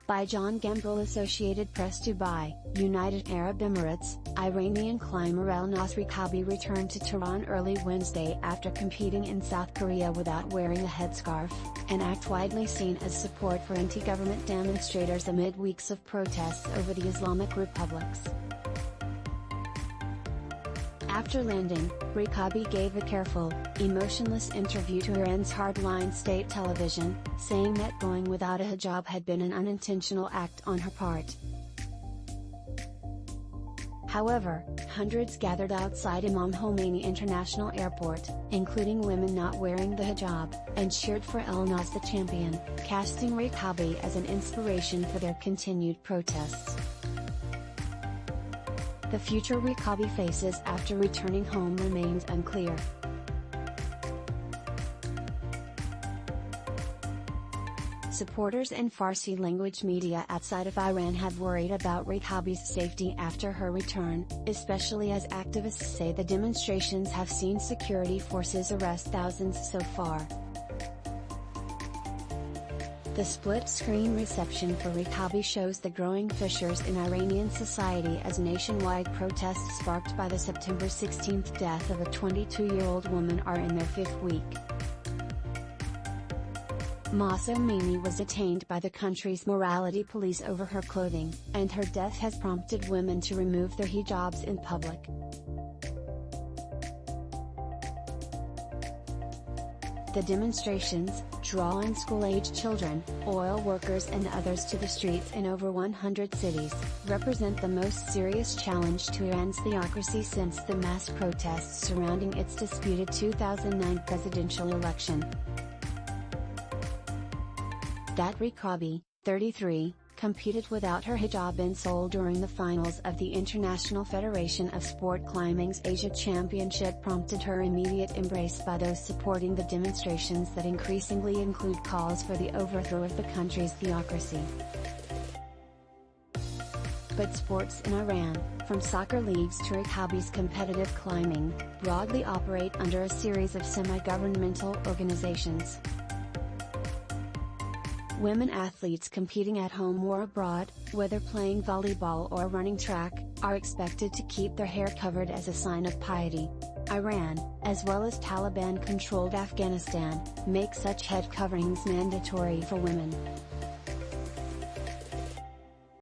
By John Gamble, Associated Press. Dubai, United Arab Emirates. Iranian climber Elnaz Rekabi returned to Tehran early Wednesday after competing in South Korea without wearing a headscarf, an act widely seen as support for anti-government demonstrators amid weeks of protests over the Islamic republics. After landing, Rekabi gave a careful, emotionless interview to Iran's hardline state television, saying that going without a hijab had been an unintentional act on her part. However, hundreds gathered outside Imam Khomeini International Airport, including women not wearing the hijab, and cheered for Elnaz the champion, casting Rekabi as an inspiration for their continued protests. The future Rekabi faces after returning home remains unclear. Supporters and Farsi-language media outside of Iran have worried about Rekabi's safety after her return, especially as activists say the demonstrations have seen security forces arrest thousands so far. The split-screen reception for Rekabi shows the growing fissures in Iranian society as nationwide protests sparked by the September 16 death of a 22-year-old woman are in their fifth week. Mahsa Amini was detained by the country's morality police over her clothing, and her death has prompted women to remove their hijabs in public. The demonstrations, drawing school-aged children, oil workers and others to the streets in over 100 cities, represent the most serious challenge to Iran's theocracy since the mass protests surrounding its disputed 2009 presidential election. That Rekabi, 33, competed without her hijab in Seoul during the finals of the International Federation of Sport Climbing's Asia Championship prompted her immediate embrace by those supporting the demonstrations that increasingly include calls for the overthrow of the country's theocracy. But sports in Iran, from soccer leagues to Rekabi's competitive climbing, broadly operate under a series of semi-governmental organizations. Women athletes competing at home or abroad, whether playing volleyball or running track, are expected to keep their hair covered as a sign of piety. Iran, as well as Taliban-controlled Afghanistan, make such head coverings mandatory for women.